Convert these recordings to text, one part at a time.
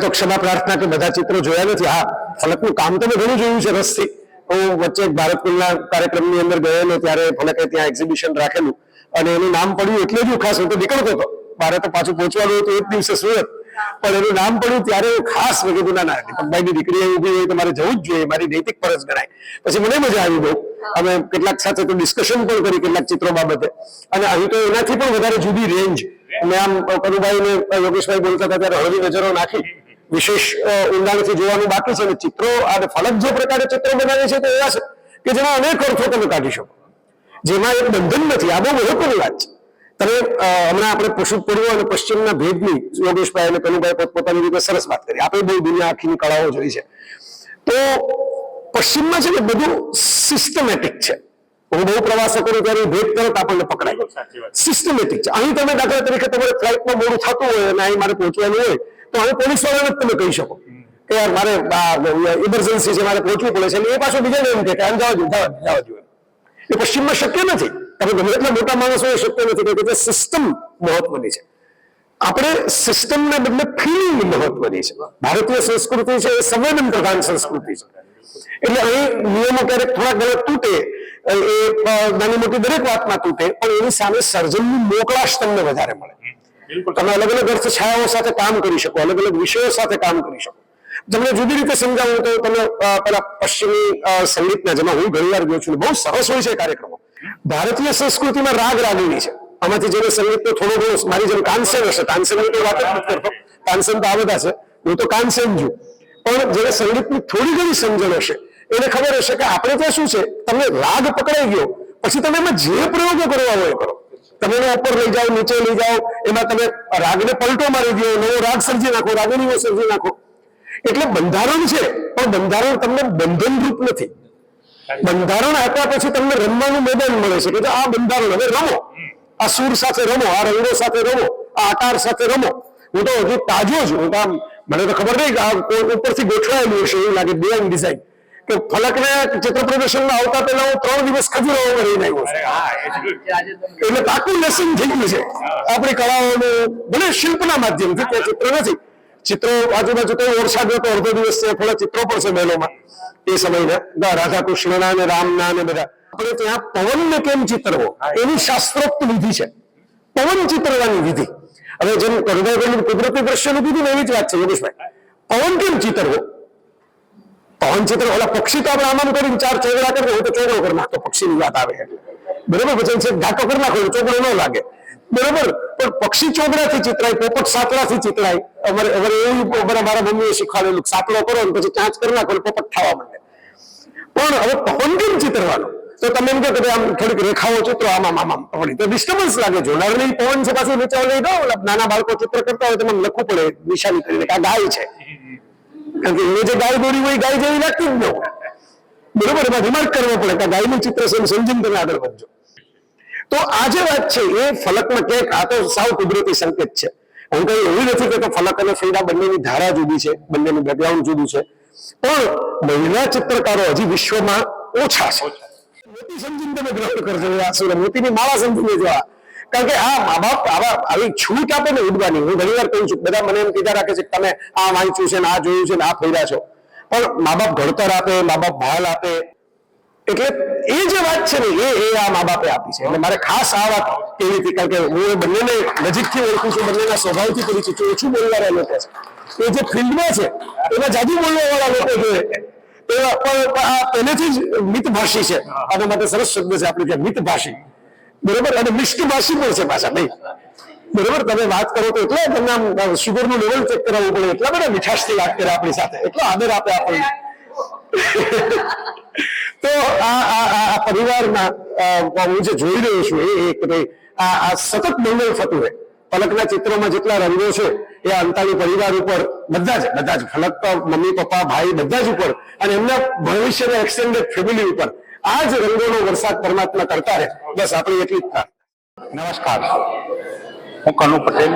તો ક્ષમા પ્રાર્થના કે બધા ચિત્રો જોયા નથી. હા, ફલકનું કામ તો મેં ઘણું જોયું છે રસથી. હું વચ્ચે ભારત કુલના કાર્યક્રમની અંદર ગયેલો ત્યારે ફલકે ત્યાં એક્ઝિબિશન રાખેલું અને એનું નામ પડ્યું એટલે જ ખાસ હું તો નીકળતો હતો, મારે તો પાછું પહોંચવાનું હતું એક દિવસે સુરત, પણ એનું નામ પડ્યું ત્યારે ખાસ મેં કીધું ના દીપકભાઈની દીકરી ઉભી હોય તો મારે જવું જ જોઈએ, મારી નૈતિક ફરજ ગણાય. પછી મને મજા આવી બહુ. અમે કેટલાક સાથે તો ડિસ્કશન પણ કરી કેટલાક ચિત્રો બાબતે, અને અહીં તો એનાથી પણ વધારે જુદી રેન્જ. મેં આમ કનુભાઈ ને યોગેશભાઈ બોલતા હતા ત્યારે હળવી નજરો નાખી, વિશેષ ઊંડાણથી જોવાનું બાકી છે. અને ચિત્રો અને ફલક જે પ્રકારે ચિત્રો બનાવે છે તે એવા છે કે જેમાં અનેક અર્થો તમે કાઢી શકો, જેમાં એક બંધન નથી. આ બહુ મહત્વની વાત છે. તમે હમણાં આપણે પૂર્વ અને પશ્ચિમના ભેદની યોગેશભાઈ અને કનુભાઈ પોતપોતાની રીતે સરસ વાત કરી. આપણે બહુ દુનિયા આખીની કળાઓ જોઈ છે. તો પશ્ચિમમાં છે કે બધું સિસ્ટમેટિક છે. હું બહુ પ્રવાસો કરું ત્યારે ભેદ તરત આપણને પકડાય, સિસ્ટમેટિક છે. અહીં તમે દાખલા તરીકે તમારે ફ્લાઇટમાં મોડું થતું હોય અને અહીં મારે પહોંચવાનું હોય તો હવે પોલીસ વાળાને તમે કહી શકો કે યાર મારે ઇમરજન્સી છે, મારે પહોંચવું પડે છે, અને એ પાછું બીજાને એમ કે આમ જવા જોઈએ. એ પશ્ચિમમાં શક્ય નથી. તમે ગમે એટલા મોટા માણસો એ શક્ય નથી કે સિસ્ટમ મહત્વની છે. આપણે સિસ્ટમને બદલે ફિલિંગ મહત્વની છે. ભારતીય સંસ્કૃતિ છે એ સંવેદન પ્રધાન સંસ્કૃતિ છે. એટલે અહીં નિયમો ક્યારેક થોડા ઘણા તૂટે, એ નાની મોટી દરેક વાતમાં તૂટે, પણ એની સામે સર્જનની મોકળાશ તમને વધારે મળે. તમે અલગ અલગ અર્થ છાયાઓ સાથે કામ કરી શકો, અલગ અલગ વિષયો સાથે કામ કરી શકો. તમને જુદી રીતે સમજાવું તો તમે પેલા પશ્ચિમી સંગીતના, જેમાં હું ઘણી વાર ગયો છું, બહુ સરસ હોય છે કાર્યક્રમો. ભારતીય સંસ્કૃતિમાં રાગ રાગીણી છે. આમાંથી જેને સંગીતનો થોડો ઘણો, મારી જેમ કાનસેન હશે, તાનસેનની તો વાત જ નથી કરતો, તાનસેન તો આ બધા છે, હું તો કાનસેન છું. પણ જેને સંગીતની થોડી ઘણી સમજણ હશે એને ખબર હશે કે આપણે ત્યાં શું છે, તમને રાગ પકડાઈ ગયો પછી તમે એમાં જે પ્રયોગો કરવા હોય કરો. તમે એને ઉપર લઈ જાઓ, નીચે લઈ જાઓ, એમાં તમે રાગને પલટો મારી દો, નવો રાગ સર્જી નાખો, રાગીણીઓ સર્જી નાખો. એટલે બંધારણ છે, પણ બંધારણ તમને બંધનરૂપ નથી. બંધારણ આપ્યા પછી તમને રમવાનું મેદાન મળે છે કે આ બંધારણ હવે રમો, આ સૂર સાથે રમો, આ રંગો સાથે રમો, આ આકાર સાથે રમો. હું તો હજી તાજો જ, હું તો મને તો ખબર નહીં આ ઉપરથી ગોઠવાયેલું હશે એવું લાગે, ડિઝાઇન ડિઝાઇન કે ફલકને ચિત્ર પ્રદર્શનમાં આવતા પહેલા હું 3 દિવસ ખજૂરાહોમાં રહીને આવ્યો છું. એટલે પાકું લેસન થઈ ગયું છે આપણી કળાઓનું, ભલે શિલ્પના માધ્યમથી, કે ચિત્ર નથી. ચિત્રો આજુબાજુ તો વરસાદ હતો, અડધો દિવસ છે, થોડા ચિત્રો પણ છે મહેલોમાં એ સમયના, રાધા કૃષ્ણના ને રામના ને બધા. આપણે ત્યાં પવનને કેમ ચિતરવો એની શાસ્ત્રોક્ત વિધિ છે, પવન ચિતરવાની વિધિ. હવે જેમ કરુણાભાઈ કુદરતી દ્રશ્યનું કીધું ને એવી જ વાત છે યોગેશભાઈ. પવન કેમ ચિતરવો? પવન ચિત્ર, ઓલા પક્ષી તો આપણે આમ કરીને 4 ચોગડા કરીએ, હું તો ચોગડો કરી નાખતો પક્ષીની વાત આવે એટલે, બરોબર. પછી ઘાટો કરી નાખો, ચોગડો ન લાગે, બરોબર. પણ પક્ષી ચોગડાથી ચિતરાય, પોપટ સાતડાથી ચિતરાય. અમારે એવું મારા મમ્મીએ શીખવાડેલું, સાતડો કરો ને પછી ચાંચ કરી નાખો, પોપટ થવા માંડે. પણ હવે પવન કેમ ચિતરવાનો? તો તમે એમ કહો કે આમ થોડીક રેખાઓ ચિત્રો આમ પવન, તો ડિસ્ટર્બન્સ લાગે. જોનારની પવન છે પાછું નીચે લઈ દો, નાના બાળકો ચિત્ર કરતા હોય તો મને લખવું પડે નિશાની કરીને કે આ ગાય છે, કારણ કે એ જે ગાય દોરી હોય ગાય જેવી લાગતી જ ન હોય, બરોબર. એમાં રિમાર્ક કરવો પડે કે ગાયનું ચિત્ર છે, સમજીને તમે આગળ વધજો. તો આ જે વાત છે એ ફલકમાં ક્યાંક, આ તો સાવ કુદરતી સંકેત છે. હું કઈ એવું નથી કે ફલક અને ફૈડા બંનેની ધારા જુદી છે, બંનેનું બેકગ્રાઉન્ડ જુદું છે, પણ મહિલા ચિત્રકારો હજી વિશ્વમાં ઓછા છે. મોતી સમજીને તમે ગ્રહણ કરજો, આ સુર મોતીની માળા સમજીને જો, કારણ કે આ મા બાપ આવી છૂટ આપે ને ઉડવાની. હું ઘણી વાર કહું છું, બધા મને એમ કીધા રાખે છે કે તમે આ વાંચ્યું છે ને આ જોયું છે ને આ ફર્યા છો, પણ મા બાપ ઘડતર આપે, મા બાપ ભાલ આપે. એટલે એ જે વાત છે ને એ આ મા બાપે આપી છે. એટલે મારે ખાસ આ વાત કેવી હતી, કારણ કે હું એ બંનેને નજીકથી ઓળખું છું, બંનેના સ્વભાવથી પરિચિત છું. ઓછું બોલવાળા લોકો છે, એ જે ફિલ્ડમાં છે એમાં જાદુ બોલવા વાળા લોકો જોઈએ, પહેલેથી જ મિતભાષી છે. આના માટે સરસ શબ્દ છે આપણે ત્યાં, મિતભાષી, બરોબર. અને મિષ્ટભાષી પણ છે પાછા, નહીં બરોબર. તમે વાત કરો તો એટલે તમને શુગરનું લેવલ ચેક કરાવવું પડે, એટલા બધા મીઠાશથી વાત કરે આપણી સાથે, એટલો આદર આપે આપણને. તો આ પરિવારમાં હું જે જોઈ રહ્યો છું એ આ સતત મંગળ થતું હોય. ફલકના ચિત્રોમાં જેટલા રંગો છે એ અંતાણી પરિવાર ઉપર બધા જ ફલક તો મમ્મી પપ્પા ભાઈ બધા જ ઉપર, અને એમના ભવિષ્યના એક્સટેન્ડેડ ફેમિલી ઉપર આ જ રંગોનો વરસાદ પરમાત્મા કરતા રહે, બસ આપણી એટલી જ પ્રાર્થના. નમસ્કાર, હું કનુ પટેલ,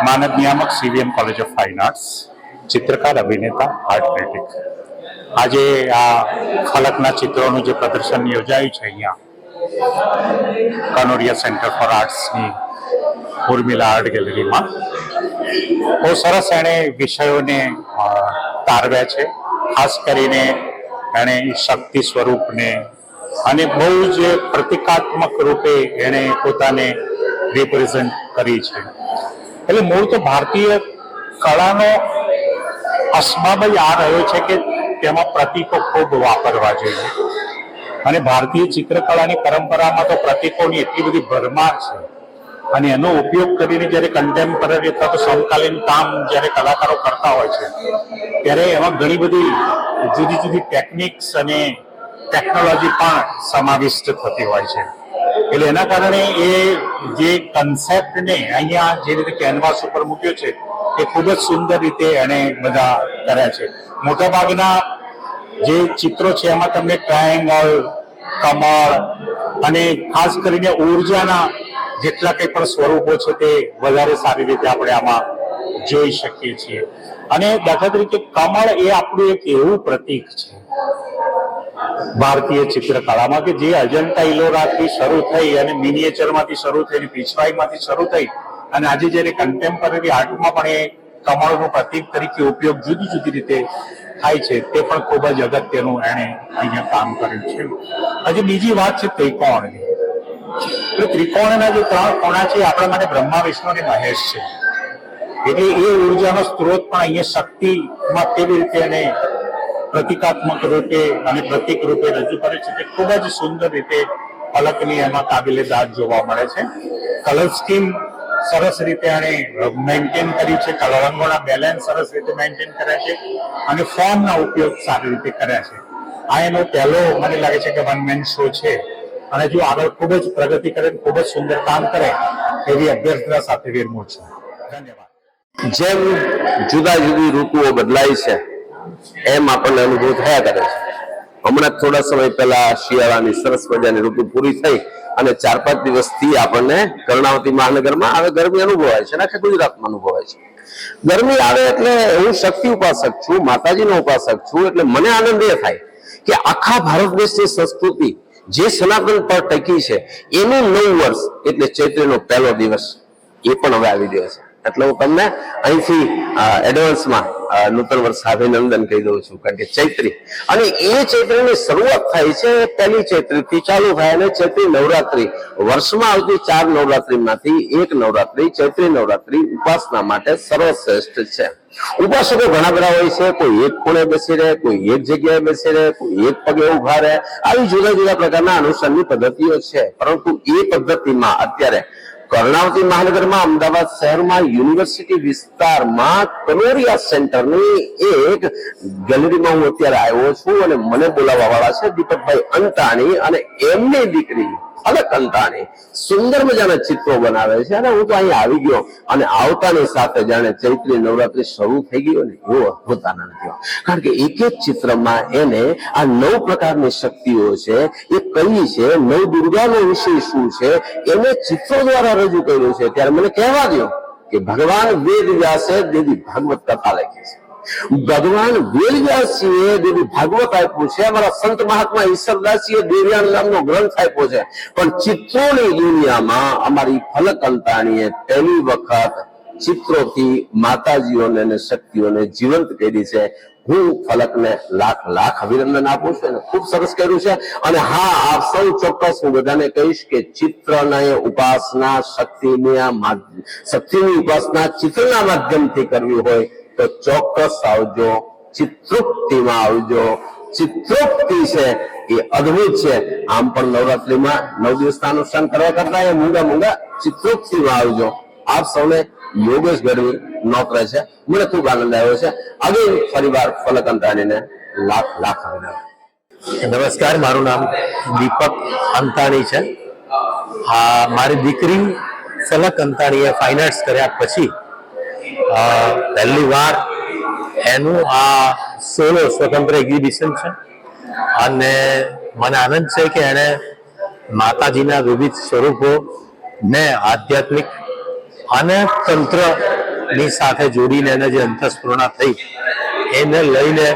માનદ નિયામક CVM college of fine arts, ચિત્રકાર, અભિનેતા, આર્ટ ક્રિટિક. આજે આ ફલકના ચિત્રોનું જે પ્રદર્શન યોજાયું છે અહીંયા કનોડિયા સેન્ટર ફોર આર્ટ્સની ઉર્મિલા આર્ટ ગેલેરીમાં. બહુ સરસ એણે વિષયોને તારવ્યા છે. ખાસ કરીને એણે શક્તિ સ્વરૂપને અને બહુ જ પ્રતિકાત્મક રૂપે એણે પોતાને રિપ્રેઝન્ટ કરી છે. એટલે મૂળ તો ભારતીય કળાનો અસબાબ જ આ રહ્યો છે કે તેમાં પ્રતીકો ખૂબ વાપરવા જોઈએ. અને ભારતીય ચિત્રકળાની પરંપરામાં તો પ્રતીકોની એટલી બધી ભરમાર છે અને એનો ઉપયોગ કરીને જ્યારે કન્ટેમ્પરરી અથવા તો સમકાલીન કામ જ્યારે કલાકારો કરતા હોય છે ત્યારે એમાં ઘણી બધી જુદી જુદી ટેકનિક્સ અને ટેકનોલોજી પણ સમાવિષ્ટ થતી હોય છે. એટલે એના કારણે એ જે કન્સેપ્ટને અહીંયા જે રીતે કેનવાસ ઉપર મૂક્યો છે એ ખૂબ જ સુંદર રીતે એણે બધા કર્યા છે. મોટાભાગના જે ચિત્રો છે એમાં તમને ટ્રાયેંગલ, કમળ અને ખાસ કરીને ઉર્જાના જેટલા કંઈ પણ સ્વરૂપો છે તે વધારે સારી રીતે આપણે આમાં જોઈ શકીએ છીએ. અને દાખલા તરીકે કમળ એ આપણું એક એવું પ્રતીક છે ભારતીય ચિત્રકળામાં કે જે અજંતા ઇલોરાથી શરૂ થઈ અને મિનિએચરમાંથી શરૂ થઈ અને પીછવાઈમાંથી શરૂ થઈ અને આજે જ્યારે કન્ટેમ્પરરી આર્ટમાં પણ એ કમળનું પ્રતીક તરીકે ઉપયોગ જુદી જુદી રીતે થાય છે તે પણ ખૂબ જ અગત્યનું એણે અહીંયા કામ કર્યું છે. હજી બીજી વાત છે ત્રિકોણની. ત્રિકોણના જે 3 કોણા છે આપણા માટે બ્રહ્મા, વિષ્ણુ અને મહેશ છે. એટલે એ ઉર્જાનો સ્ત્રોત પણ અહીંયા શક્તિમાં કેવી રીતે એને પ્રતિકાત્મક રૂપે અને પ્રતીક રૂપે રજૂ કરે છે તે ખૂબ જ સુંદર રીતે ફલકની એમાં કાબિલે દાદ જોવા મળે છે. કલર સ્કીમ સરસ રીતે એણે મેન્ટેન કરી છે, કલર રંગોના બેલેન્સ સરસ રીતે મેન્ટેન કર્યા છે અને ફોર્મના ઉપયોગ સારી રીતે કર્યા છે. આ એનો પહેલો મને લાગે છે કે વન મેન શો છે અને જો આગળ ખૂબ જ પ્રગતિ કરે, ખૂબ જ સુંદર કામ કરે એવી અભ્યર્થના સાથે વિરમું છું. ધન્યવાદ. જેમ જુદા જુદી ઋતુઓ બદલાય છે એમ આપણને અનુભવ થયા કરે છે. હમણાં થોડા સમય પહેલા શિયાળાની સરસ મજાની ઋતુ પૂરી થઈ અને 4-5 દિવસથી આપણને કર્ણાવતી મહાનગરમાં હવે ગરમી અનુભવાય છે અને આખા ગુજરાતમાં અનુભવાય છે. ગરમી આવે એટલે હું શક્તિ ઉપાસક છું, માતાજીનો ઉપાસક છું, એટલે મને આનંદ એ થાય કે આખા ભારત દેશની સંસ્કૃતિ જે સનાતન પર ટકી છે એનું 9 વર્ષ એટલે ચૈત્રીનો પહેલો દિવસ એ પણ હવે આવી ગયો છે. એટલે હું તમને અહીંથી એડવાન્સમાં નૂતન વર્ષ અભિનંદન કહી દઉં છું. કારણ કે ચૈત્રી અને એ ચૈત્રીની શરૂઆત થાય છે પહેલી ચૈત્રીથી ચાલુ થાય અને ચૈત્રી નવરાત્રી વર્ષમાં આવતી 4 નવરાત્રીમાંથી એક નવરાત્રી ચૈત્રી નવરાત્રી ઉપાસના માટે સર્વશ્રેષ્ઠ છે. ઉપાસકો ઘણા બધા હોય છે. કોઈ એક ખૂણે બેસી રહે, કોઈ એક જગ્યાએ બેસી રહે, કોઈ એક પગે ઉભા રહે. આવી જુદા જુદા પ્રકારના અનુષ્ઠાનની પદ્ધતિઓ છે. પરંતુ એ પદ્ધતિમાં અત્યારે કર્ણાવતી મહાનગરમાં અમદાવાદ શહેરમાં યુનિવર્સિટી વિસ્તારમાં કનોરિયા સેન્ટરની એક ગેલેરીમાં હું અત્યારે આવ્યો છું અને મને બોલાવવા વાળા છે દીપકભાઈ અંતાણી અને એમની દીકરી ફલક અંતાણી સુંદર મજાના ચિત્રો બનાવે છે. અને હું તો અહીંયા આવી ગયો અને આવતાની સાથે જાણે ચૈત્રી નવરાત્રી શરૂ થઈ ગયો ને એવો અદભુત આનંદ થયો. કારણ કે એક એક ચિત્રમાં એને આ 9 પ્રકારની શક્તિઓ છે એ કઈ છે, 9 દુર્ગાનો વિષય શું છે એને ચિત્રો દ્વારા રજૂ કર્યું છે. ત્યારે મને કહેવા દો કે ભગવાન વેદ વ્યાસે દેવી ભાગવત કથા લખી છે. ભગવાન વેદવ્યાસજીએ દેવી ભાગવત આપ્યું છે. અમારા સંત મહાત્મા ઈશ્વરદાસજીએ દેવ્યાન નામનો ગ્રંથ આપ્યો છે. પણ ચિત્રોની દુનિયામાં અમારી ફલક અંતાણીએ પહેલી વખત ચિત્રોથી માતાજીઓને અને શક્તિઓને જીવંત કરી છે. હું ફલકને લાખ લાખ અભિનંદન આપું છું અને ખૂબ સરસ કર્યું છે. અને હા, આપ સૌ ચોક્કસ હું બધાને કહીશ કે ચિત્રની ઉપાસના શક્તિની ઉપાસના ચિત્રના માધ્યમથી કરવી હોય તો ચોક્કસ આવજો, ચિત્રોક્તિમાં આવજો. ચિત્રોક્તિ છે એ અદ્ભુત છે. આમ પણ નવરાત્રીમાં 9 દિવસના અનુષ્ઠાન કરવા કરતા એ મૂંગા ચિત્રોક્તિમાં આવજો. આપ સૌને યોગેશ ગઢવી નોતરે છે. મને ખૂબ આનંદ આવ્યો છે. હવે ફરીવાર ફલક અંતાણીને લાખ લાખ અભિનંદન. નમસ્કાર, મારું નામ દીપક અંતાણી છે. મારી દીકરી ફલક અંતાણીએ ફાઇન આર્ટ્સ કર્યા પછી પહેલી વાર એનું આ સોલો સ્વતંત્ર એક્ઝિબિશન છે અને મને આનંદ છે કે એણે માતાજીના વિવિધ સ્વરૂપો ને આધ્યાત્મિક અને તંત્રની સાથે જોડીને એને જે અંતસ્ફૂર્ણા થઈ એને લઈને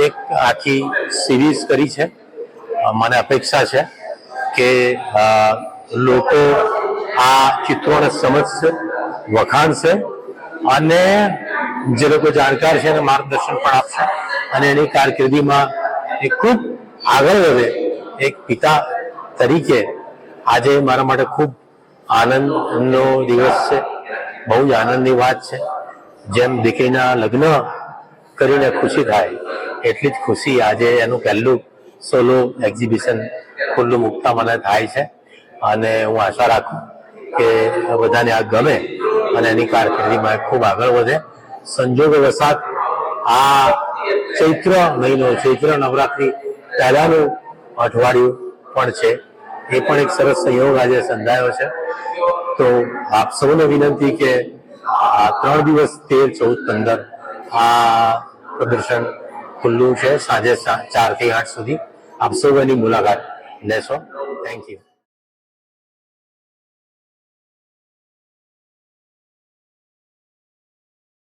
એક આખી સિરીઝ કરી છે. મને અપેક્ષા છે કે લોકો આ ચિત્રોને સમજશે, વખાણશે અને જે લોકો જાણકાર છે એને માર્ગદર્શન પણ આપશે અને એની કારકિર્દીમાં એ ખૂબ આગળ વધે. એક પિતા તરીકે આજે મારા માટે ખૂબ આનંદનો દિવસ છે, બહુ જ આનંદની વાત છે. જેમ દીકરીના લગ્ન કરીને ખુશી થાય એટલી જ ખુશી આજે એનું પહેલું સોલો એક્ઝિબિશન ખુલ્લું મૂકતા મને થાય છે અને હું આશા રાખું કે બધાને આ ગમે અને એની કારકિર્દીમાં ખૂબ આગળ વધે. સંજોગો વસાત આ ચૈત્ર મહિનો, ચૈત્ર નવરાત્રી પહેલાનું અઠવાડિયું પણ છે, એ પણ એક સરસ સંયોગ આજે સંધાયો છે. તો આપ સૌને વિનંતી કે આ 3 દિવસ 13, 14, 15 આ પ્રદર્શન ખુલ્લું છે સાંજે 4 થી 8 સુધી. આપ સૌ એની મુલાકાત લેશો. Thank you.